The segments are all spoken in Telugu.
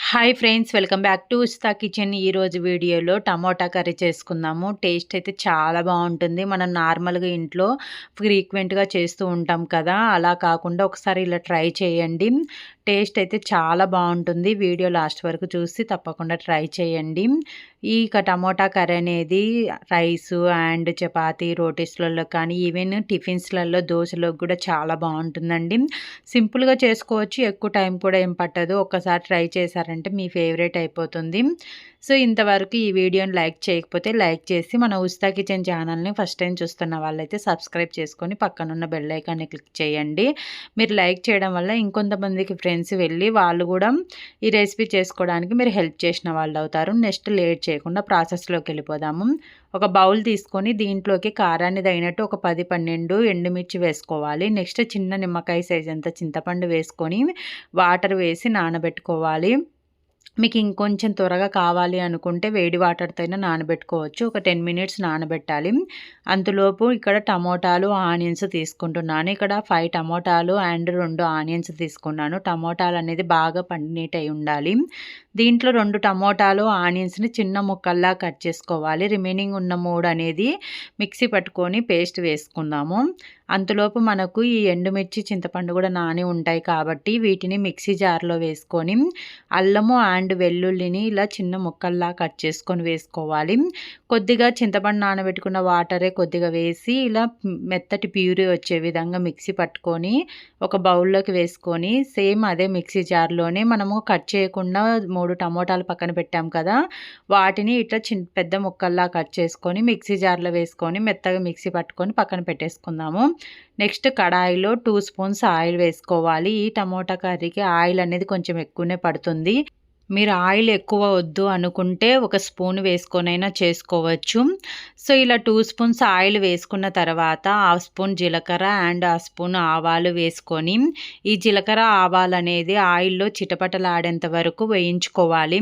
Hi friends, welcome back to ఉస్తా kitchen. ఈరోజు వీడియోలో టమోటా కర్రీ చేసుకుందాము. టేస్ట్ అయితే చాలా బాగుంటుంది. మనం నార్మల్గా ఇంట్లో ఫ్రీక్వెంట్గా చేస్తూ ఉంటాం కదా, అలా కాకుండా ఒకసారి ఇలా ట్రై చేయండి. టేస్ట్ అయితే చాలా బాగుంటుంది. వీడియో లాస్ట్ వరకు చూసి తప్పకుండా ట్రై చేయండి. ఈ టమోటా కర్రీ అనేది రైసు అండ్ చపాతీ రోటీస్లలో కానీ ఈవెన్ టిఫిన్స్లలో దోశలోకి కూడా చాలా బాగుంటుందండి. సింపుల్గా చేసుకోవచ్చు, ఎక్కువ టైం కూడా ఏం పట్టదు. ఒక్కసారి ట్రై చేశారంటే మీ ఫేవరెట్ అయిపోతుంది. సో ఇంతవరకు ఈ వీడియోని లైక్ చేయకపోతే లైక్ చేసి మన ఉస్తా కిచెన్ ఛానల్ని ఫస్ట్ టైం చూస్తున్న వాళ్ళైతే సబ్స్క్రైబ్ చేసుకొని పక్కనున్న బెల్ ఐకాన్ని క్లిక్ చేయండి. మీరు లైక్ చేయడం వల్ల ఇంకొంతమందికి ఫ్రెండ్స్ వెళ్ళి వాళ్ళు కూడా ఈ రెసిపీ చేసుకోవడానికి మీరు హెల్ప్ చేసిన వాళ్ళు అవుతారు. నెక్స్ట్ లేట్ చేయకుండా ప్రాసెస్లోకి వెళ్ళిపోదాము. ఒక బౌల్ తీసుకొని దీంట్లోకి కారాన్ని తగినట్టు ఒక 10-12 ఎండుమిర్చి వేసుకోవాలి. నెక్స్ట్ చిన్న నిమ్మకాయ సైజ్ అంత చింతపండు వేసుకొని వాటర్ వేసి నానబెట్టుకోవాలి. మీకు ఇంకొంచెం త్వరగా కావాలి అనుకుంటే వేడి వాటర్తో అయినా నానబెట్టుకోవచ్చు. ఒక 10 మినిట్స్ నానబెట్టాలి. అంతలోపు ఇక్కడ టమోటాలు ఆనియన్స్ తీసుకుంటున్నాను. ఇక్కడ 5 టమోటాలు అండ్ 2 ఆనియన్స్ తీసుకున్నాను. టమోటాలు అనేది బాగా పండినట్టు అయి ఉండాలి. దీంట్లో 2 టమోటాలు ఆనియన్స్ని చిన్న ముక్కల్లా కట్ చేసుకోవాలి. రిమైనింగ్ ఉన్న 3 అనేది మిక్సీ పట్టుకొని పేస్ట్ వేసుకుందాము. అంతలోపు మనకు ఈ ఎండుమిర్చి చింతపండు కూడా నాని ఉంటాయి కాబట్టి వీటిని మిక్సీ జార్లో వేసుకొని అల్లము అండ్ వెల్లుల్లిని ఇలా చిన్న ముక్కల్లా కట్ చేసుకొని వేసుకోవాలి. కొద్దిగా చింతపండు నానబెట్టుకున్న వాటరే కొద్దిగా వేసి ఇలా మెత్తటి ప్యూరీ వచ్చే విధంగా మిక్సీ పట్టుకొని ఒక బౌల్లోకి వేసుకొని సేమ్ అదే మిక్సీ జార్లోనే మనము కట్ చేయకుండా 3 టమోటాలు పక్కన పెట్టాం కదా, వాటిని ఇట్లా పెద్ద ముక్కల్లా కట్ చేసుకొని మిక్సీ జార్లో వేసుకొని మెత్తగా మిక్సీ పట్టుకొని పక్కన పెట్టేసుకుందాము. నెక్స్ట్ కడాయిలో 2 స్పూన్స్ ఆయిల్ వేసుకోవాలి. ఈ టమోటా కర్రీకి ఆయిల్ అనేది కొంచెం ఎక్కువనే పడుతుంది. మీరు ఆయిల్ ఎక్కువ వద్దు అనుకుంటే 1 స్పూన్ వేసుకొనైనా చేసుకోవచ్చు. సో ఇలా 2 స్పూన్స్ ఆయిల్ వేసుకున్న తర్వాత 1/2 స్పూన్ జీలకర్ర అండ్ 1/2 స్పూన్ ఆవాలు వేసుకొని ఈ జీలకర్ర ఆవాలు అనేది ఆయిల్లో చిటపటలాడేంత వరకు వేయించుకోవాలి.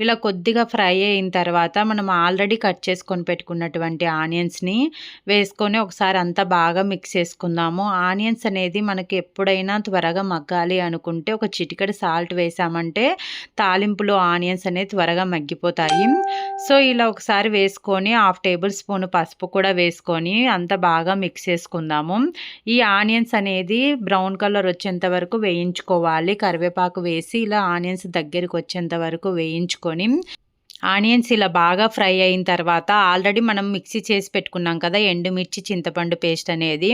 ఇలా కొద్దిగా ఫ్రై అయిన తర్వాత మనం ఆల్రెడీ కట్ చేసుకొని పెట్టుకున్నటువంటి ఆనియన్స్ని వేసుకొని ఒకసారి అంతా బాగా మిక్స్ చేసుకుందాము. ఆనియన్స్ అనేది మనకి ఎప్పుడైనా త్వరగా మగ్గాలి అనుకుంటే ఒక చిటికెడు సాల్ట్ వేసామంటే తాలింపులో ఆనియన్స్ అనేది త్వరగా మగ్గిపోతాయి. సో ఇలా ఒకసారి వేసుకొని 1/2 టేబుల్ స్పూన్ పసుపు కూడా వేసుకొని అంత బాగా మిక్స్ చేసుకుందాము. ఈ ఆనియన్స్ అనేది బ్రౌన్ కలర్ వచ్చేంత వరకు వేయించుకోవాలి. కరివేపాకు వేసి ఇలా ఆనియన్స్ దగ్గరికి వచ్చేంత వరకు వేయించుకొని ఆనియన్స్ ఇలా బాగా ఫ్రై అయిన తర్వాత ఆల్రెడీ మనం మిక్సీ చేసి పెట్టుకున్నాం కదా ఎండుమిర్చి చింతపండు పేస్ట్ అనేది,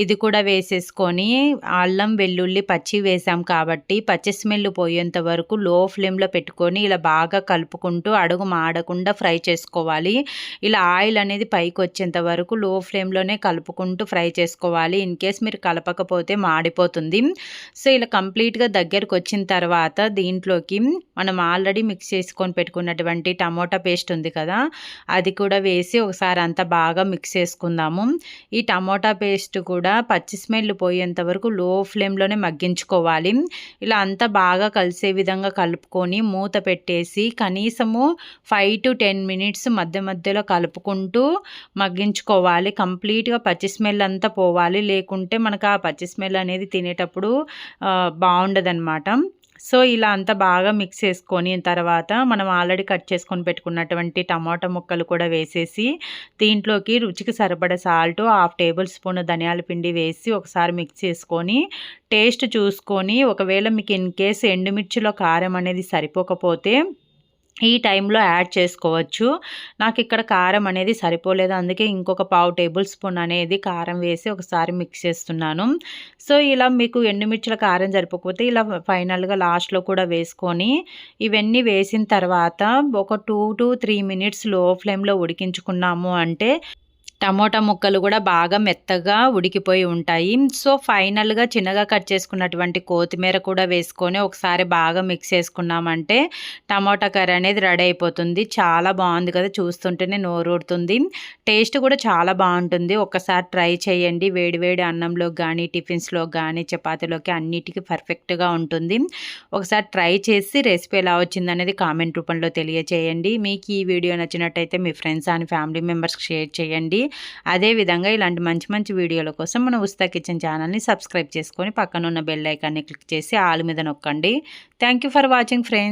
ఇది కూడా వేసేసుకొని అల్లం వెల్లుల్లి పచ్చి వేసాం కాబట్టి పచ్చి స్మెల్ పోయేంత వరకు లో ఫ్లేమ్లో పెట్టుకొని ఇలా బాగా కలుపుకుంటూ అడుగు మాడకుండా ఫ్రై చేసుకోవాలి. ఇలా ఆయిల్ అనేది పైకి వచ్చేంత వరకు లో ఫ్లేమ్లోనే కలుపుకుంటూ ఫ్రై చేసుకోవాలి. ఇన్ కేస్ మీరు కలపకపోతే మాడిపోతుంది. సో ఇలా కంప్లీట్గా దగ్గరకు వచ్చిన తర్వాత దీంట్లోకి మనం ఆల్రెడీ మిక్స్ చేసుకొని పెట్టుకున్నటువంటి టమోటా పేస్ట్ ఉంది కదా, అది కూడా వేసి ఒకసారి అంతా బాగా మిక్స్ చేసుకుందాము. ఈ టమోటా పేస్ట్ కూడా పచ్చి స్మెల్ పోయేంత వరకు లో ఫ్లేమ్లోనే మగ్గించుకోవాలి. ఇలా అంతా బాగా కలిసే విధంగా కలుపుకొని మూత పెట్టేసి కనీసము 5 to 10 మినిట్స్ మధ్య మధ్యలో కలుపుకుంటూ మగ్గించుకోవాలి. కంప్లీట్గా పచ్చి స్మెల్ అంతా పోవాలి, లేకుంటే మనకు ఆ పచ్చి స్మెల్ అనేది తినేటప్పుడు బాగుండదన్నమాట. సో ఇలా అంతా బాగా మిక్స్ చేసుకొని తర్వాత మనం ఆల్రెడీ కట్ చేసుకొని పెట్టుకున్నటువంటి టమాటా ముక్కలు కూడా వేసేసి దీంట్లోకి రుచికి సరిపడే సాల్ట్ 1/2 టేబుల్ స్పూన్ ధనియాల పిండి వేసి ఒకసారి మిక్స్ చేసుకొని టేస్ట్ చూసుకొని ఒకవేళ మీకు ఇన్ కేస్ ఎండుమిర్చిలో కారం అనేది సరిపోకపోతే ఈ టైంలో యాడ్ చేసుకోవచ్చు. నాకు ఇక్కడ కారం అనేది సరిపోలేదు, అందుకే ఇంకొక 1/2 టేబుల్ స్పూన్ అనేది కారం వేసి ఒకసారి మిక్స్ చేస్తున్నాను. సో ఇలా మీకు ఎండుమిర్చిల కారం సరిపోకపోతే ఇలా ఫైనల్గా లాస్ట్లో కూడా వేసుకొని ఇవన్నీ వేసిన తర్వాత ఒక 2 to 3 మినిట్స్ లో ఫ్లేమ్లో ఉడికించుకున్నాము అంటే టమోటా ముక్కలు కూడా బాగా మెత్తగా ఉడికిపోయి ఉంటాయి. సో ఫైనల్గా చిన్నగా కట్ చేసుకున్నటువంటి కొత్తిమీర కూడా వేసుకొని ఒకసారి బాగా మిక్స్ చేసుకున్నామంటే టమోటా కర్రీ అనేది రెడీ అయిపోతుంది. చాలా బాగుంది కదా, చూస్తుంటేనే నోరూరుతుంది. టేస్ట్ కూడా చాలా బాగుంటుంది. ఒకసారి ట్రై చేయండి. వేడివేడి అన్నంలోకి కానీ టిఫిన్స్లో కానీ చపాతీలోకి అన్నిటికీ పర్ఫెక్ట్గా ఉంటుంది. ఒకసారి ట్రై చేసి రెసిపీ ఎలా వచ్చిందనేది కామెంట్ రూపంలో తెలియచేయండి. మీకు ఈ వీడియో నచ్చినట్టయితే మీ ఫ్రెండ్స్ అండ్ ఫ్యామిలీ మెంబర్స్కి షేర్ చేయండి. అదేవిధంగా ఇలాంటి మంచి మంచి వీడియోల కోసం మన ఉస్తా కిచెన్ ఛానల్ని సబ్స్క్రైబ్ చేసుకొని పక్కన ఉన్న బెల్ ఐకాన్ని క్లిక్ చేసి ఆల్ మీద నొక్కండి. Thank you for watching friends.